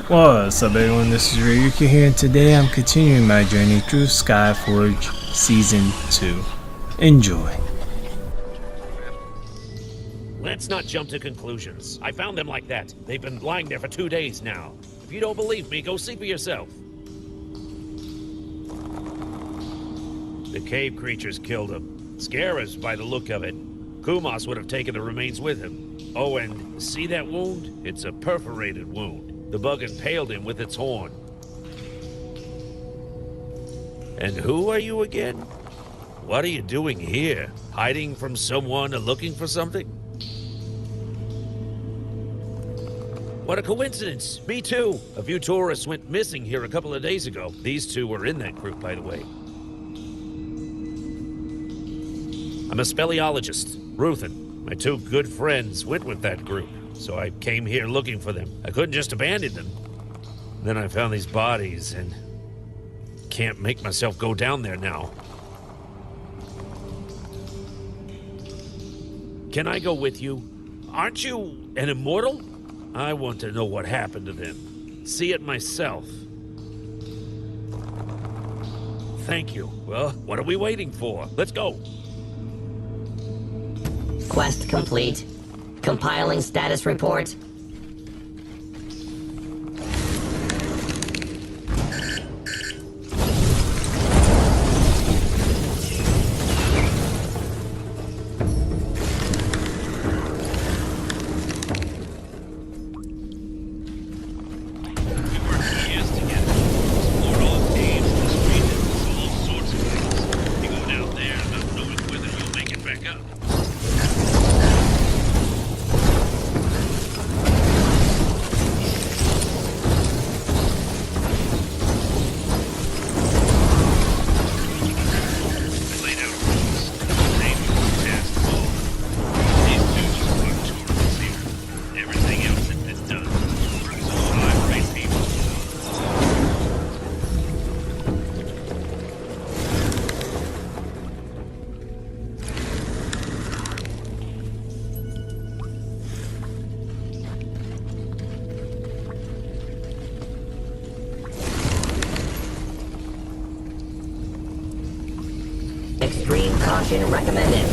What's up everyone, this is Rayuka here, and today I'm continuing my journey through Skyforge Season 2. Enjoy. Let's not jump to conclusions. I found them like that. They've been lying there for 2 days now. If you don't believe me, go see for yourself. The cave creatures killed him. Scare us by the look of it. Kumos would have taken the remains with him. Oh, and see that wound? It's a perforated wound. The bug impaled him with its horn. And who are you again? What are you doing here? Hiding from someone or looking for something? What a coincidence! Me too! A few tourists went missing here a couple of days ago. These two were in that group, by the way. I'm a speleologist, Ruthin. My two good friends went with that group, so I came here looking for them. I couldn't just abandon them. Then I found these bodies, and can't make myself go down there now. Can I go with you? Aren't you an immortal? I want to know what happened to them. See it myself. Thank you. Well, what are we waiting for? Let's go. Quest complete. Compiling status report. Extreme caution recommended.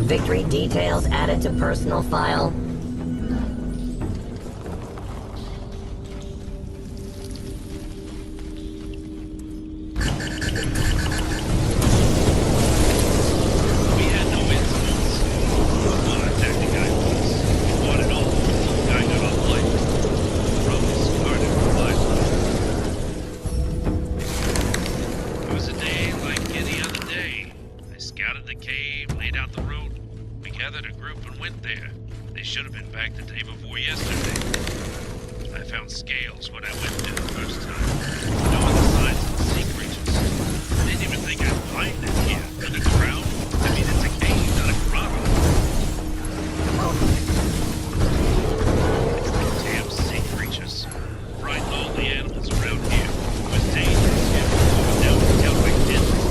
Victory details added to personal file. Gathered a group and went there. They should have been back the day before yesterday. I found scales when I went there the first time. No other signs of the sea creatures. I didn't even think I'd find them here. In the ground? I mean, it's a cave, not a grotto. Damn sea creatures. Fright all the animals around here. It was dangerous here. But now we can tell by deadly.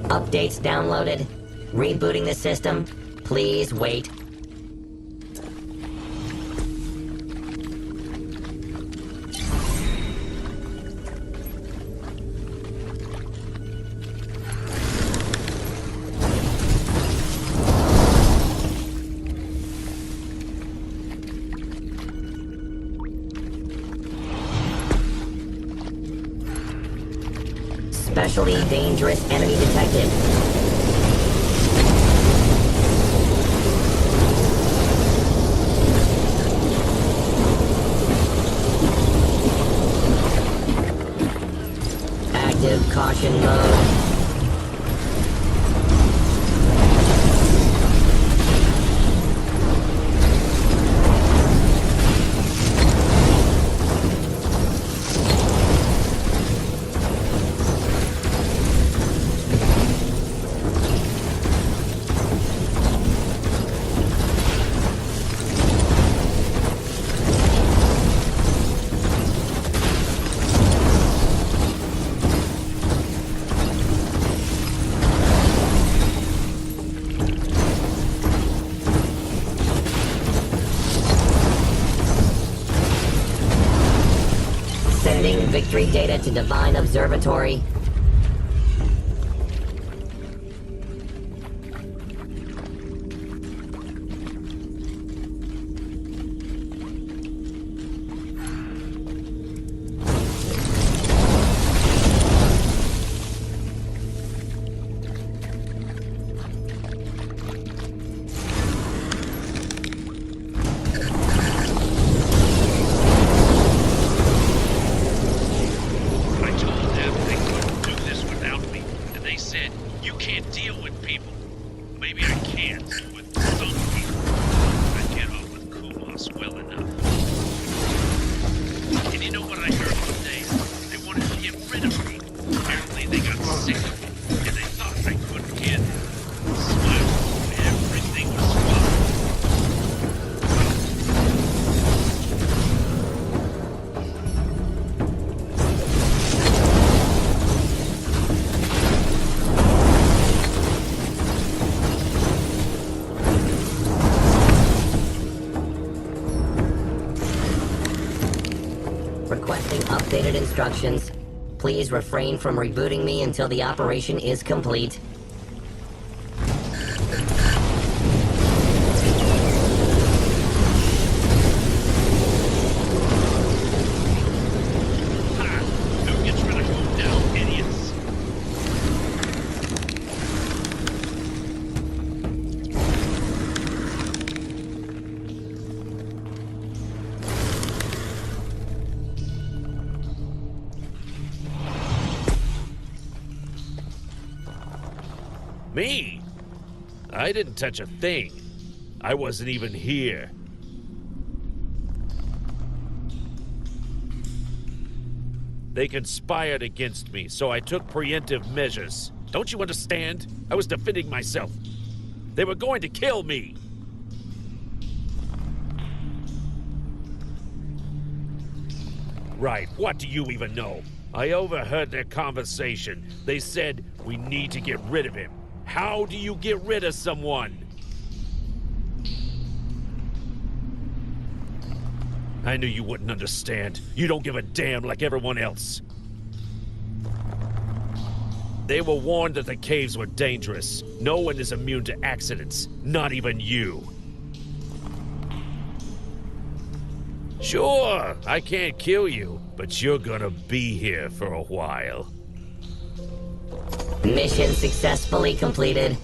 Updates downloaded. Rebooting the system. Please wait. especially dangerous enemy detected. Active caution mode. Sending victory data to Divine Observatory. I told them they couldn't do this without me, and they said, you can't deal with people. Maybe I can't with some people. I get on with Kumos well enough. And you know what I heard one day? They wanted to get rid of me. Apparently they got sick of me, and they thought I couldn't get it. Smile, everything was fine. Requesting updated instructions. Please refrain from rebooting me until the operation is complete. Ha! Who gets rid of who now, idiots? Me? I didn't touch a thing. I wasn't even here. They conspired against me, so I took preemptive measures. Don't you understand? I was defending myself. They were going to kill me. Right, what do you even know? I overheard their conversation. They said, we need to get rid of him. How do you get rid of someone? I knew you wouldn't understand. You don't give a damn like everyone else. They were warned that the caves were dangerous. No one is immune to accidents, not even you. Sure, I can't kill you, but you're gonna be here for a while. Mission successfully completed.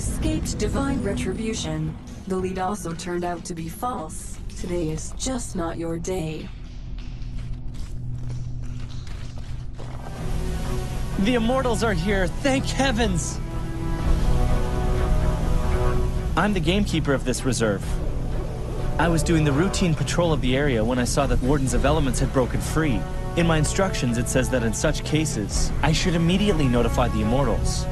escaped divine retribution. The lead also turned out to be false. Today is just not your day. The Immortals are here, thank heavens! I'm the gamekeeper of this reserve. I was doing the routine patrol of the area when I saw that Wardens of Elements had broken free. In my instructions, it says that in such cases, I should immediately notify the Immortals.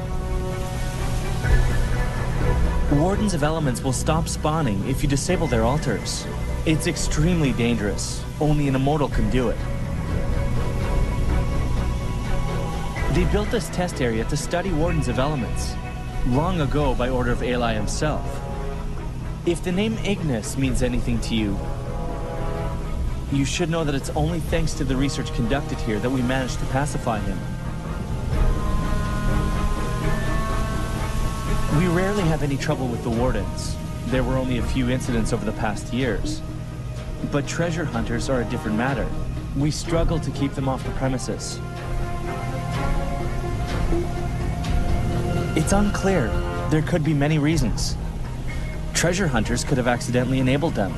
Wardens of Elements will stop spawning if you disable their altars. It's extremely dangerous. Only an Immortal can do it. They built this test area to study Wardens of Elements, long ago by order of Eli himself. If the name Ignis means anything to you, you should know that it's only thanks to the research conducted here that we managed to pacify him. We rarely have any trouble with the Wardens. There were only a few incidents over the past years. But treasure hunters are a different matter. We struggle to keep them off the premises. It's unclear. There could be many reasons. Treasure hunters could have accidentally enabled them.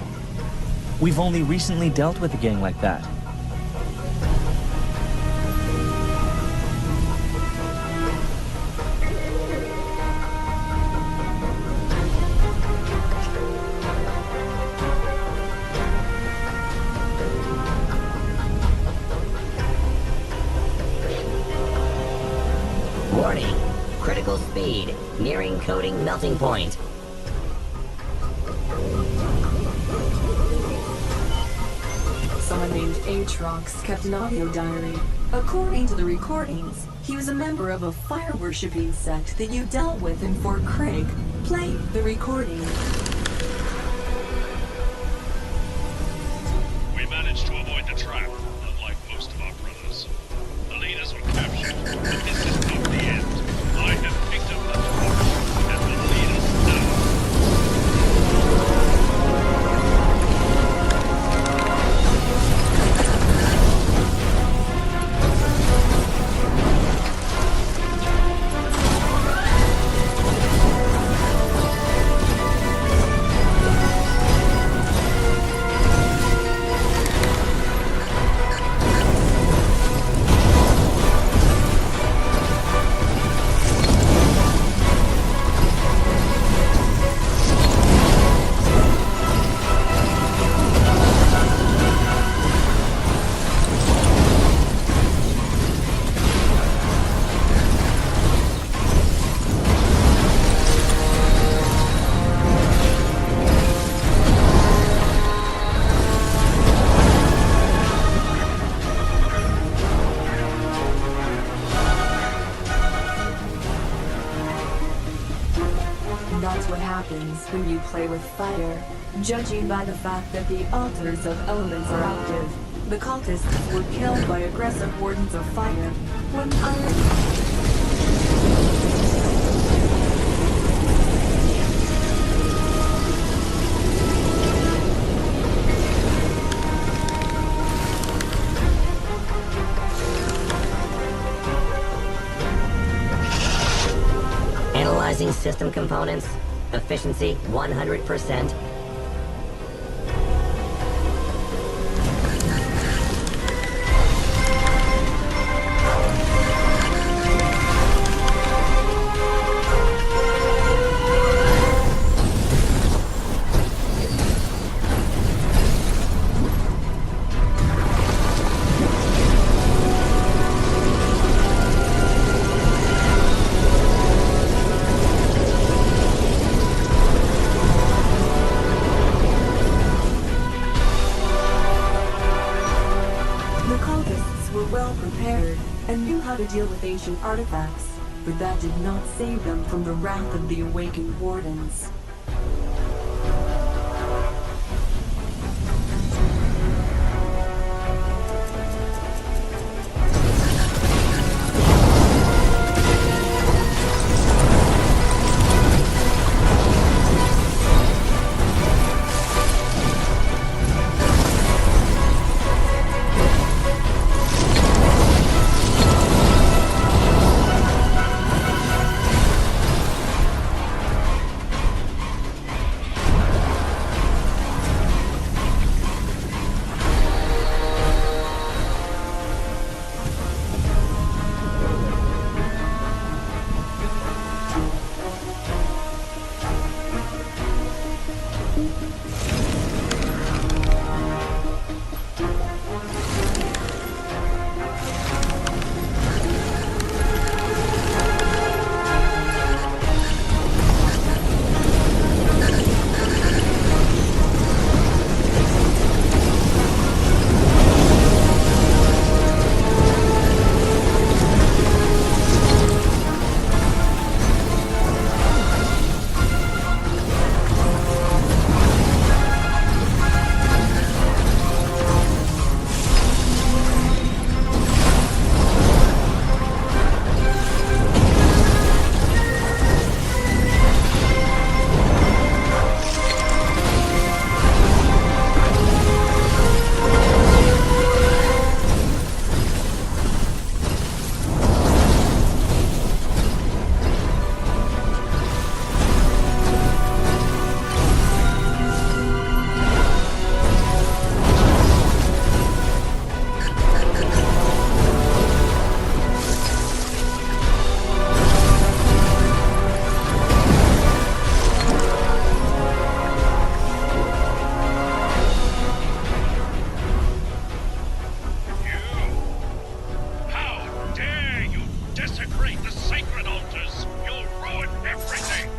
We've only recently dealt with a gang like that. Warning. Critical speed. Nearing coding melting point. Someone named Aatrox kept an audio diary. According to the recordings, he was a member of a fire-worshipping sect that you dealt with in Fort Craig. Play the recording. We managed to avoid the trap, unlike most of our brothers. The leaders were captured, but this is not the end. I have picked up the torch, and the leaders know. That's what happens when you play with fire. Judging by the fact that the altars of elements are active, the cultists were killed by aggressive wardens of fire. When Analyzing system components. Efficiency 100%. to deal with ancient artifacts, but that did not save them from the wrath of the awakened wardens. How dare you desecrate the sacred altars? You'll ruin everything!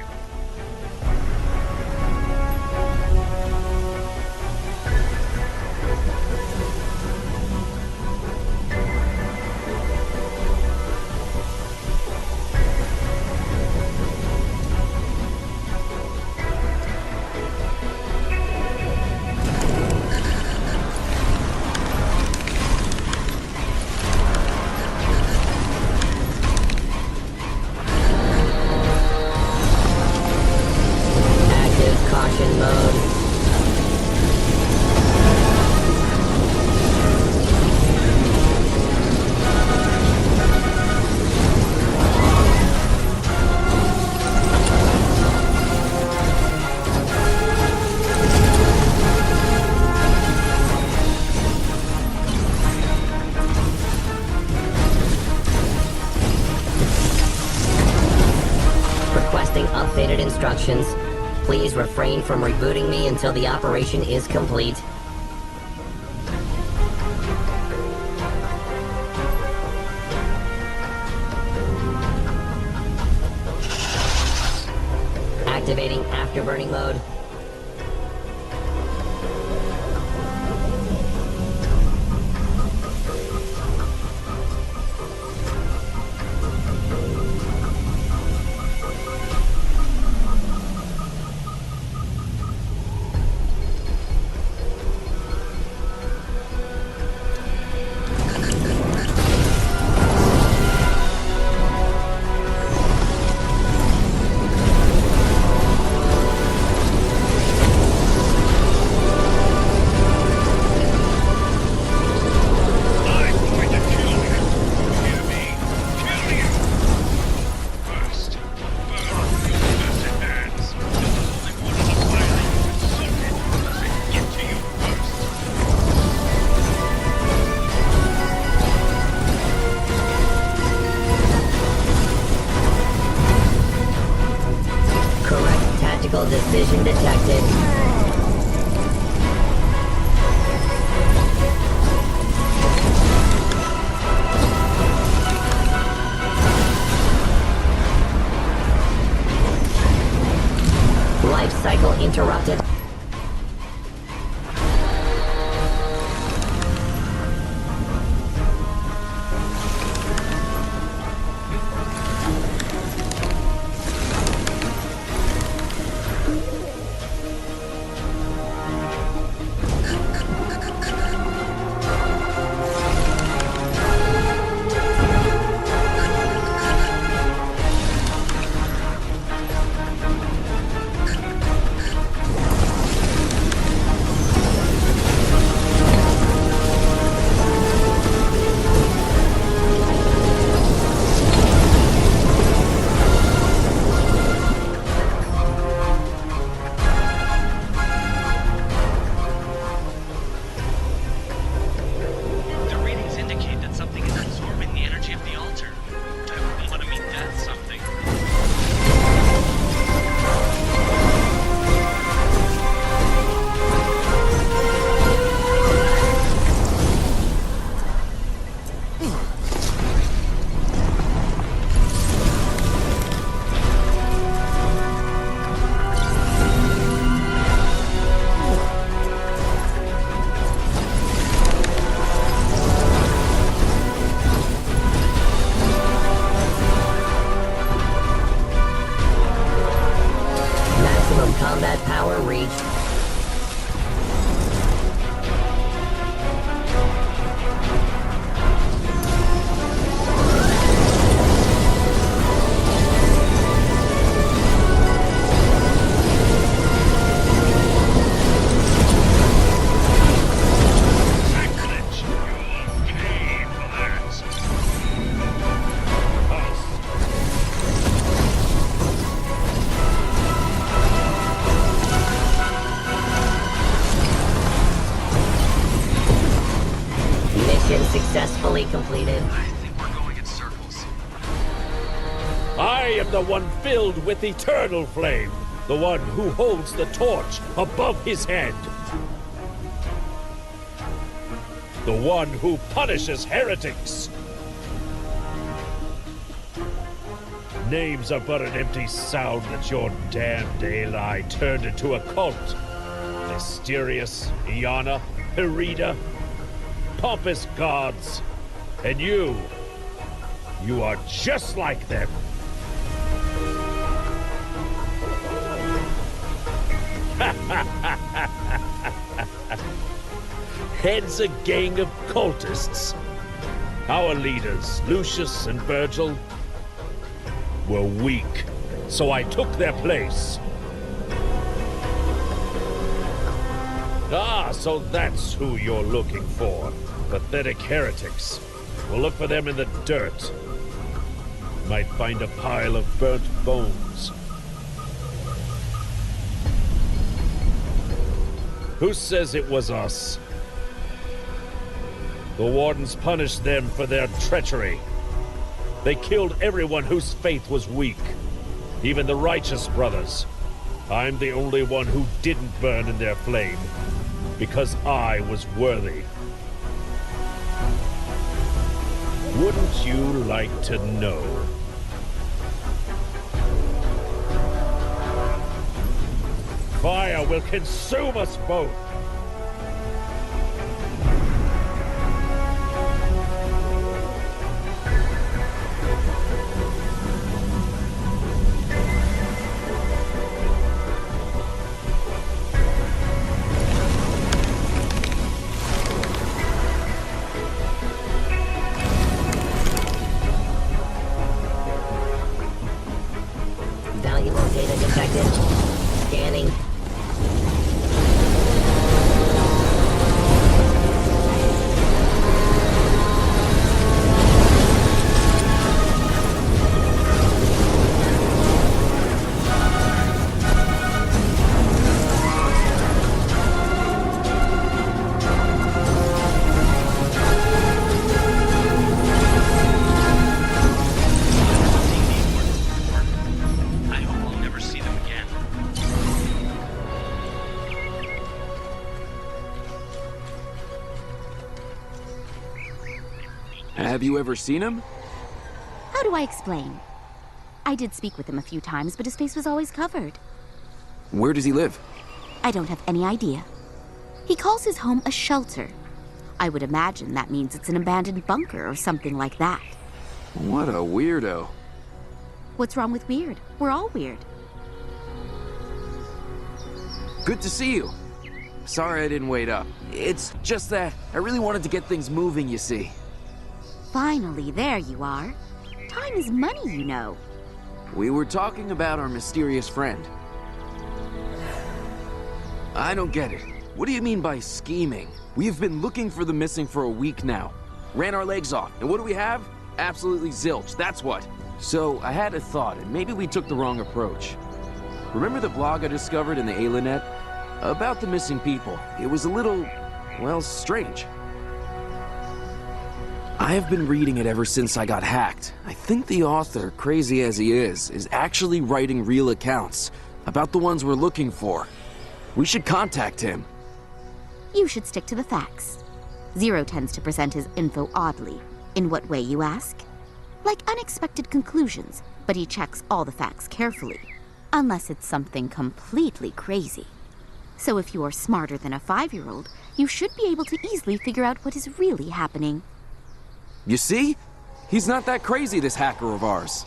Active caution mode. Requesting updated instructions. Please refrain from rebooting me until the operation is complete. Activating afterburning mode. successfully completed. I think we're going in circles. I am the one filled with eternal flame. The one who holds the torch above his head. The one who punishes heretics. Names are but an empty sound that your damned Eli turned into a cult. Mysterious, Iana, Herida, pompous gods. And you are just like them. Heads a gang of cultists. Our leaders, Lucius and Virgil, were weak, so I took their place. Ah, so that's who you're looking for. Pathetic heretics. We'll look for them in the dirt. Might find a pile of burnt bones. Who says it was us? The Wardens punished them for their treachery. They killed everyone whose faith was weak. Even the righteous brothers. I'm the only one who didn't burn in their flame. Because I was worthy. Wouldn't you like to know? Fire will consume us both. Valuable data detected. Scanning. I hope we'll never see them again. Have you ever seen him? How do I explain? I did speak with him a few times, but his face was always covered. Where does he live? I don't have any idea. He calls his home a shelter. I would imagine that means it's an abandoned bunker or something like that. What a weirdo. What's wrong with weird? We're all weird. Good to see you. Sorry I didn't wait up. It's just that I really wanted to get things moving, you see. Finally, there you are. Time is money, you know. We were talking about our mysterious friend. I don't get it. What do you mean by scheming? We have been looking for the missing for a week now. Ran our legs off, and what do we have? Absolutely zilch, that's what. So I had a thought, and maybe we took the wrong approach. Remember the blog I discovered in the Alinet? About the missing people. It was a little, well, strange. I have been reading it ever since I got hacked. I think the author, crazy as he is actually writing real accounts about the ones we're looking for. We should contact him. You should stick to the facts. Zero tends to present his info oddly. In what way, you ask? Like unexpected conclusions, but he checks all the facts carefully. Unless it's something completely crazy. So if you are smarter than a 5-year-old, you should be able to easily figure out what is really happening. You see? He's not that crazy, this hacker of ours.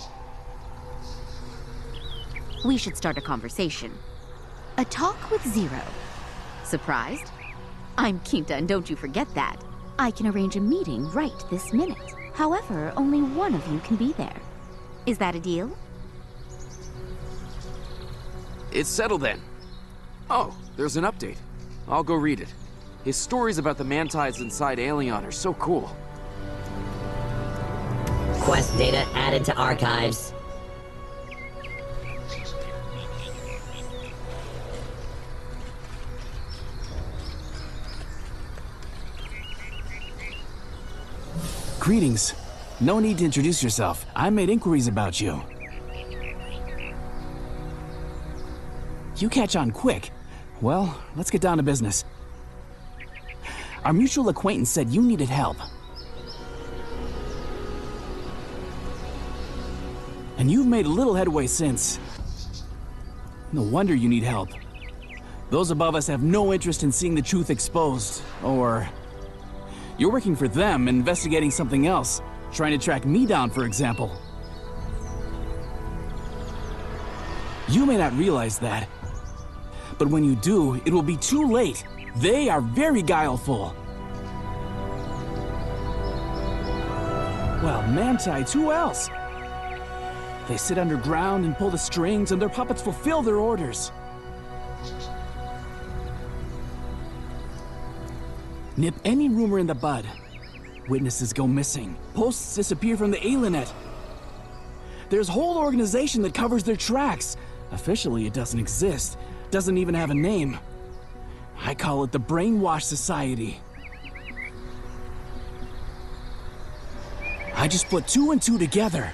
We should start a conversation. A talk with Zero. Surprised? I'm Quinta, and don't you forget that. I can arrange a meeting right this minute. However, only one of you can be there. Is that a deal? It's settled then. Oh, there's an update. I'll go read it. His stories about the Mantides inside Aelion are so cool. Quest data added to archives. Greetings. No need to introduce yourself. I made inquiries about you. You catch on quick. Well, let's get down to business. Our mutual acquaintance said you needed help. And you've made a little headway since. No wonder you need help. Those above us have no interest in seeing the truth exposed, or... You're working for them, investigating something else. Trying to track me down, for example. You may not realize that. But when you do, it will be too late. They are very guileful. Well, man-tides, who else? They sit underground and pull the strings, and their puppets fulfill their orders. Nip any rumor in the bud. Witnesses go missing. Posts disappear from the Alinet. There's a whole organization that covers their tracks. Officially, it doesn't exist. Doesn't even have a name. I call it the Brainwash Society. I just put 2 and 2 together.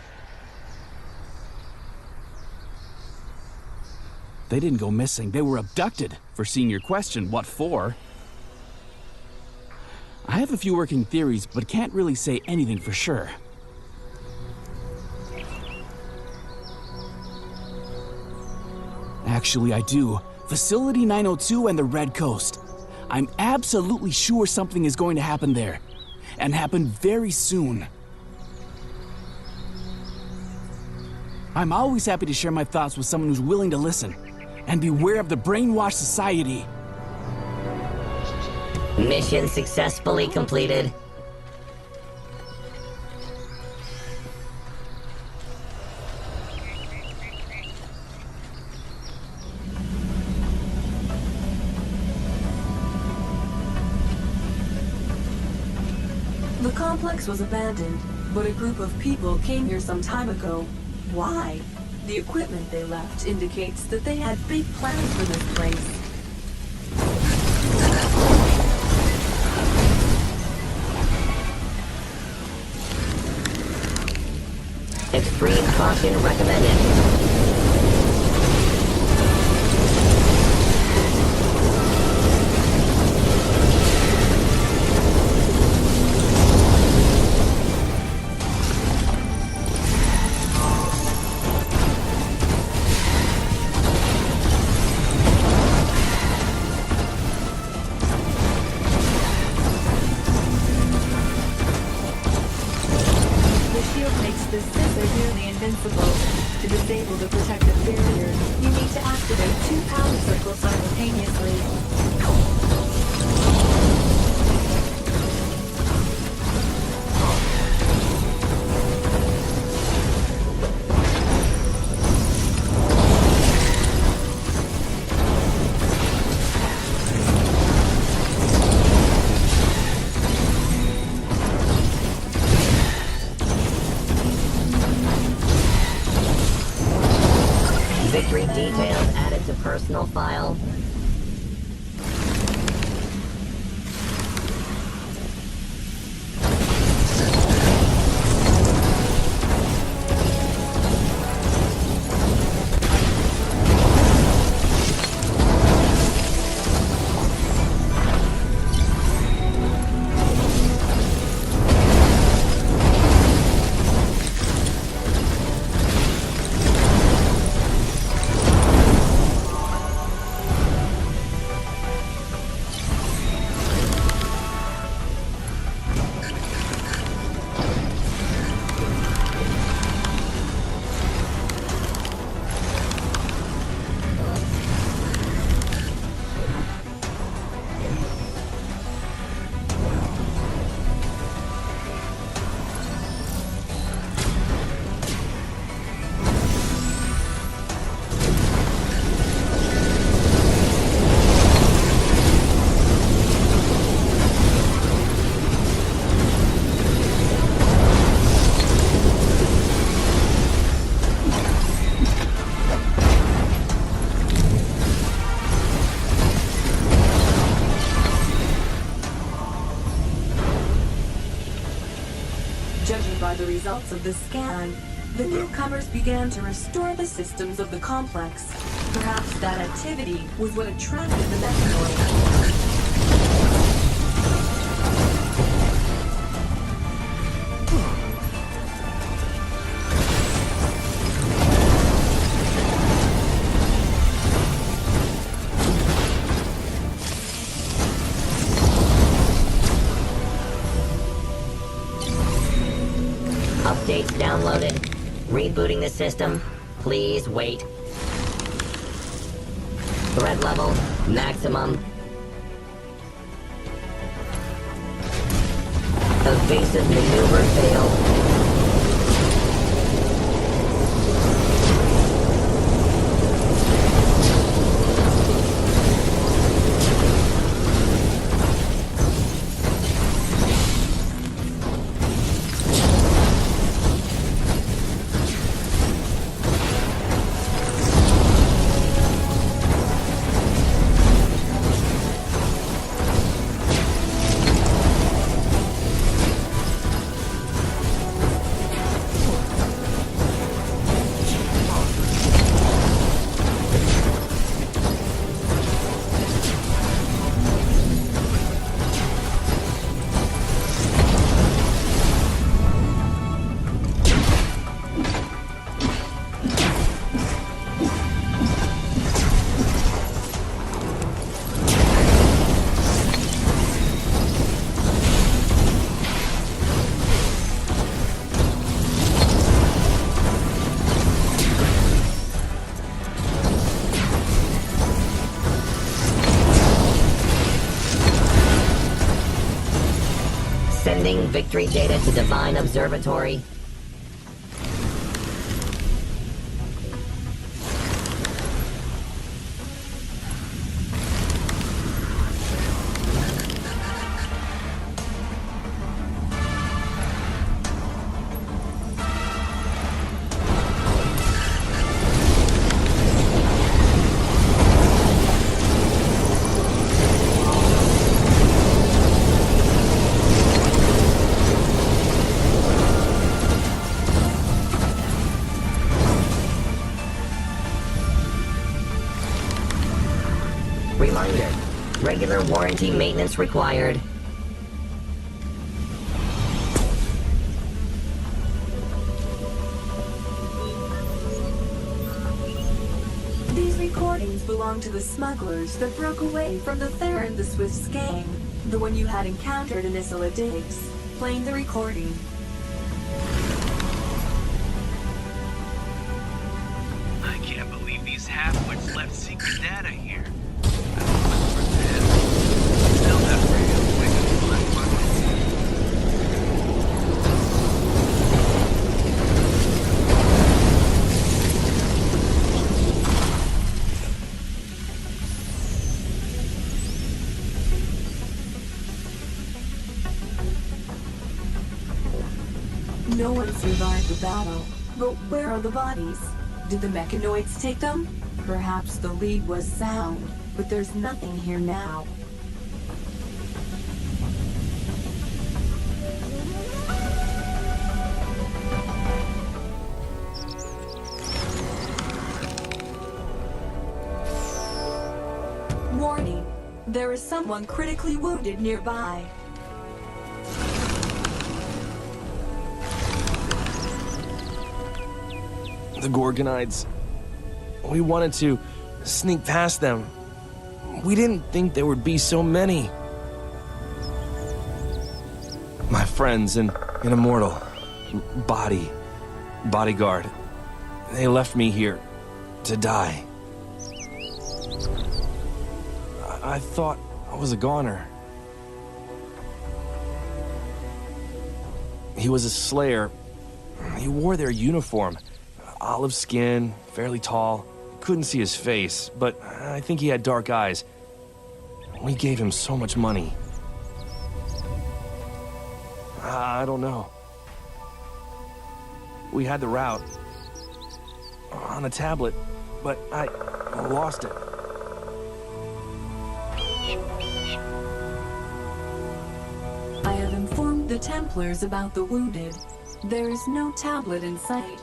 They didn't go missing. They were abducted. Foreseeing your question, what for? I have a few working theories, but can't really say anything for sure. Actually, I do. Facility 902 and the Red Coast. I'm absolutely sure something is going to happen there. And happen very soon. I'm always happy to share my thoughts with someone who's willing to listen. And beware of the Brainwash Society. Mission successfully completed. The complex was abandoned, but a group of people came here some time ago. Why? The equipment they left indicates that they had big plans for this place. Extreme caution recommended. The shield makes the scissor nearly invincible. To disable the results of the scan, the newcomers began to restore the systems of the complex. Perhaps that activity was what attracted the mechanoid. Updates downloaded. Rebooting the system. Please wait. Threat level, maximum. Evasive maneuver failed. Sending victory data to Divine Observatory. Reminder, regular warranty maintenance required. These recordings belong to the smugglers that broke away from the Theron the Swift's gang, the one you had encountered in Isola Diggs. Playing the recording. I can't believe these half-wits left secret data here. Still that radio wicked black bucket. No one survived the battle, but where are the bodies? Did the mechanoids take them? Perhaps the lead was sound, but there's nothing here now. Warning, there is someone critically wounded nearby. The Gorgonides. We wanted to sneak past them. We didn't think there would be so many. My friends and an immortal bodyguard. They left me here to die. I thought I was a goner. He was a slayer. He wore their uniform. Olive skin, fairly tall. Couldn't see his face, but I think he had dark eyes. We gave him so much money. I don't know. We had the route on a tablet, but I lost it. I have informed the Templars about the wounded. There is no tablet in sight.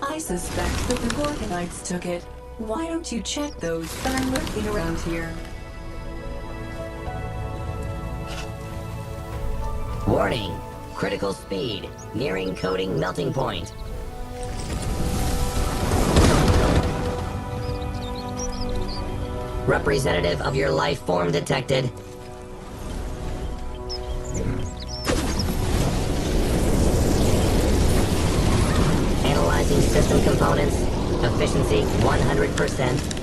I suspect that the Gorgonites took it. Why don't you check those that are lurking around here? Warning! Critical speed. Nearing coding melting point. Representative of your life form detected. Analyzing system components. Efficiency 100%.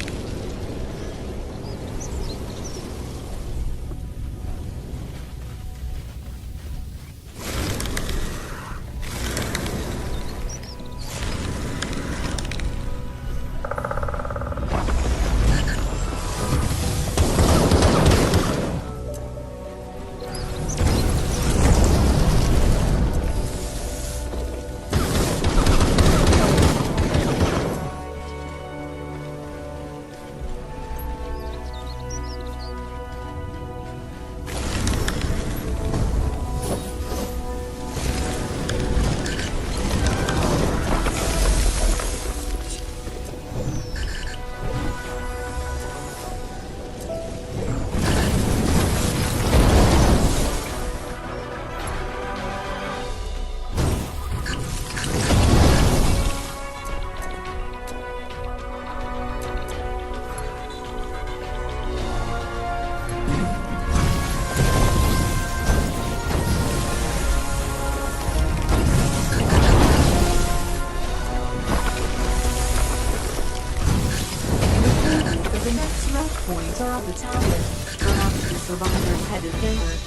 Points are on the tablet. Perhaps the survivors headed there.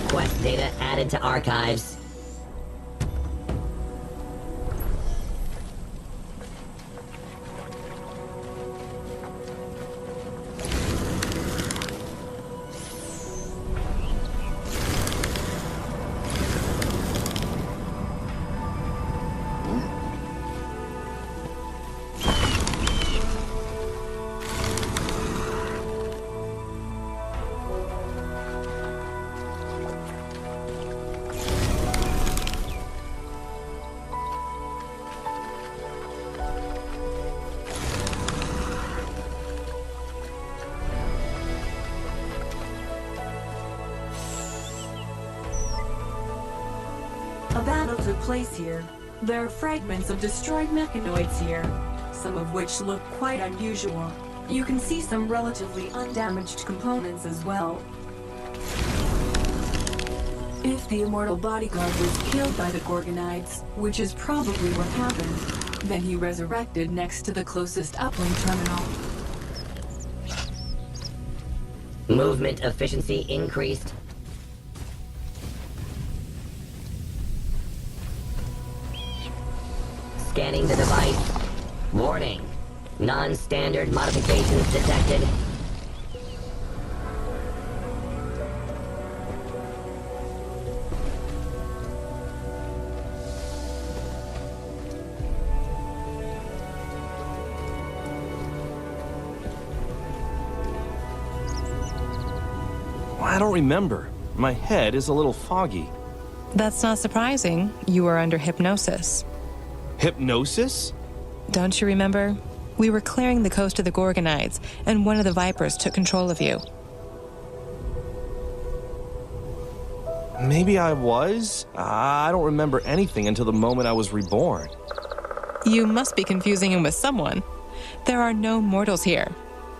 Quest data added to archives. A battle took place here. There are fragments of destroyed mechanoids here, some of which look quite unusual. You can see some relatively undamaged components as well. If the immortal bodyguard was killed by the Gorgonites, which is probably what happened, then he resurrected next to the closest uplink terminal. Movement efficiency increased. Scanning the device. Warning. Non-standard modifications detected. I don't remember. My head is a little foggy. That's not surprising. You were under hypnosis. Hypnosis? Don't you remember? We were clearing the coast of the Gorgonites, and one of the Vipers took control of you. Maybe I was? I don't remember anything until the moment I was reborn. You must be confusing him with someone. There are no mortals here.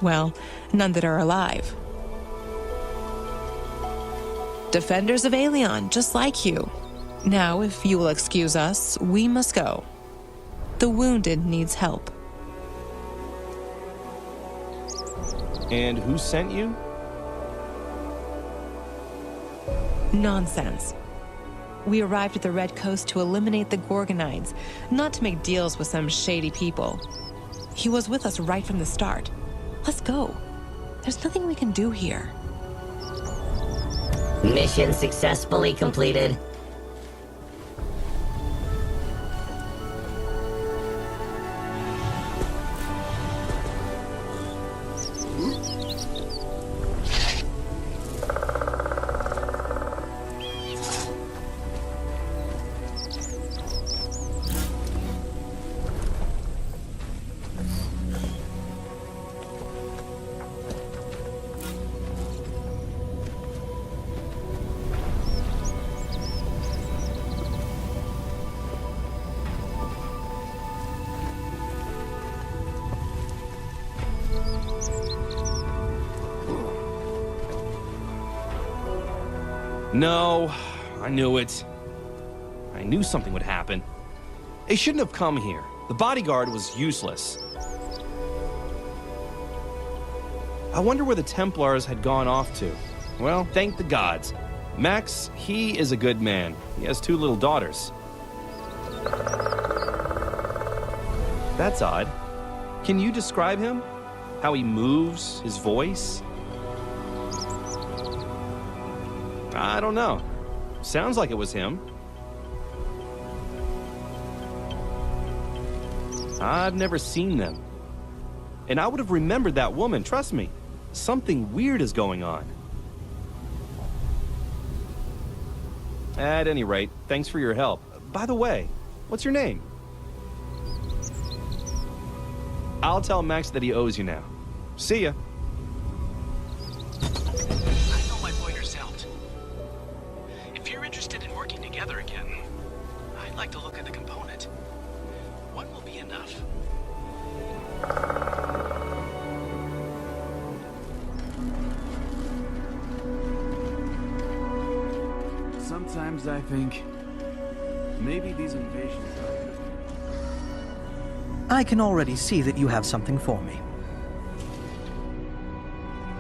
Well, none that are alive. Defenders of Aelion, just like you. Now, if you will excuse us, we must go. The wounded needs help. And who sent you? Nonsense. We arrived at the Red Coast to eliminate the Gorgonides, not to make deals with some shady people. He was with us right from the start. Let's go. There's nothing we can do here. Mission successfully completed. No, I knew it. I knew something would happen. They shouldn't have come here. The bodyguard was useless. I wonder where the Templars had gone off to. Well, thank the gods. Max, he is a good man. He has 2 little daughters. That's odd. Can you describe him? How he moves, his voice? I don't know. Sounds like it was him. I've never seen them. And I would have remembered that woman, trust me. Something weird is going on. At any rate, thanks for your help. By the way, what's your name? I'll tell Max that he owes you now. See ya. I know my pointer's helped. If you're interested in working together again, I'd like to look at the component. One will be enough. Sometimes I think maybe these invasions are... I can already see that you have something for me.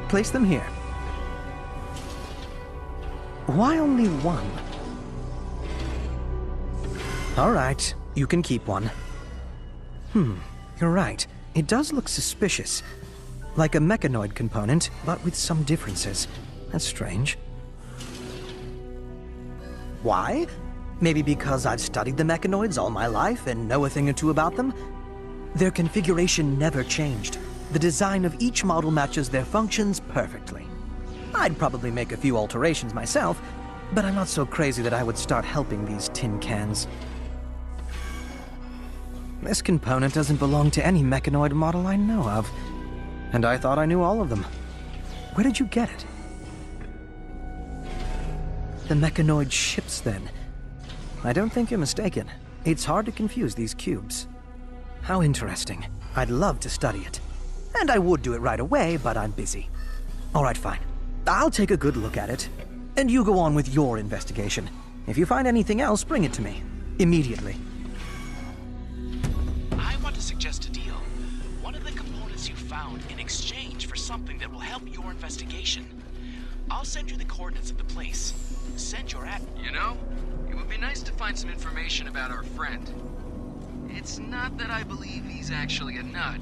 Place them here. Why only one? All right, you can keep one. You're right. It does look suspicious. Like a mechanoid component, but with some differences. That's strange. Why? Maybe because I've studied the mechanoids all my life and know a thing or two about them? Their configuration never changed. The design of each model matches their functions perfectly. I'd probably make a few alterations myself, but I'm not so crazy that I would start helping these tin cans. This component doesn't belong to any mechanoid model I know of, and I thought I knew all of them. Where did you get it? The mechanoid ships, then. I don't think you're mistaken. It's hard to confuse these cubes. How interesting. I'd love to study it. And I would do it right away, but I'm busy. All right, fine. I'll take a good look at it. And you go on with your investigation. If you find anything else, bring it to me. Immediately. I want to suggest a deal. One of the components you found in exchange for something that will help your investigation. I'll send you the coordinates of the place. Send your ad... You know, it would be nice to find some information about our friend. It's not that I believe he's actually a nut,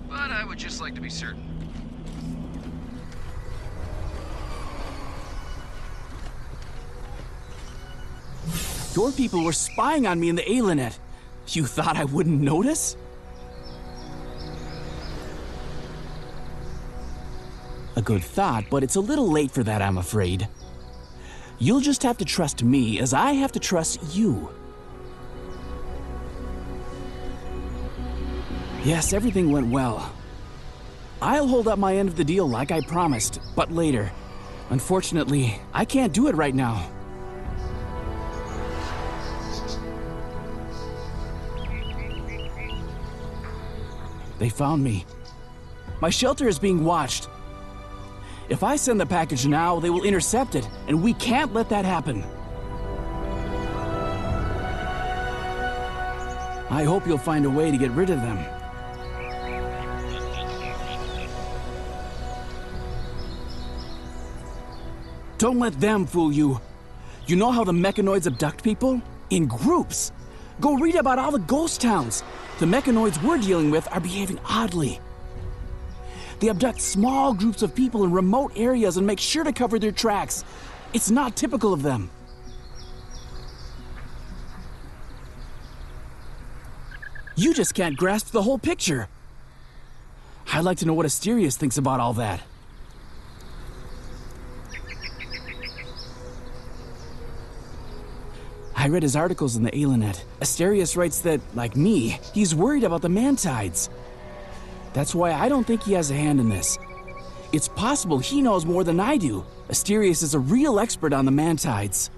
but I would just like to be certain. Your people were spying on me in the Alinet. You thought I wouldn't notice? A good thought, but it's a little late for that, I'm afraid. You'll just have to trust me as I have to trust you. Yes, everything went well. I'll hold up my end of the deal like I promised, but later. Unfortunately, I can't do it right now. They found me. My shelter is being watched. If I send the package now, they will intercept it, and we can't let that happen. I hope you'll find a way to get rid of them. Don't let them fool you. You know how the mechanoids abduct people? In groups. Go read about all the ghost towns. The mechanoids we're dealing with are behaving oddly. They abduct small groups of people in remote areas and make sure to cover their tracks. It's not typical of them. You just can't grasp the whole picture. I'd like to know what Asterius thinks about all that. I read his articles in the Alinet. Asterius writes that, like me, he's worried about the Mantides. That's why I don't think he has a hand in this. It's possible he knows more than I do. Asterius is a real expert on the Mantides.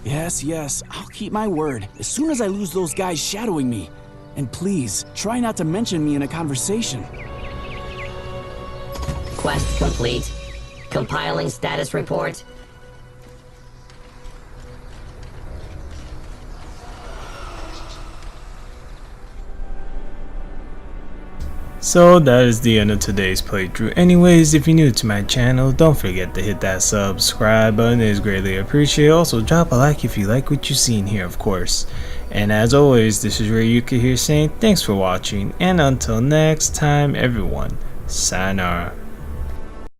Yes, I'll keep my word. As soon as I lose those guys shadowing me. And please, try not to mention me in a conversation. Quest complete. Compiling status report. So that is the end of today's playthrough. Anyways, if you're new to my channel, don't forget to hit that subscribe button. It is greatly appreciated. Also drop a like if you like what you've seen here, of course. And as always, this is Rayuka here saying thanks for watching, and until next time everyone, sayonara.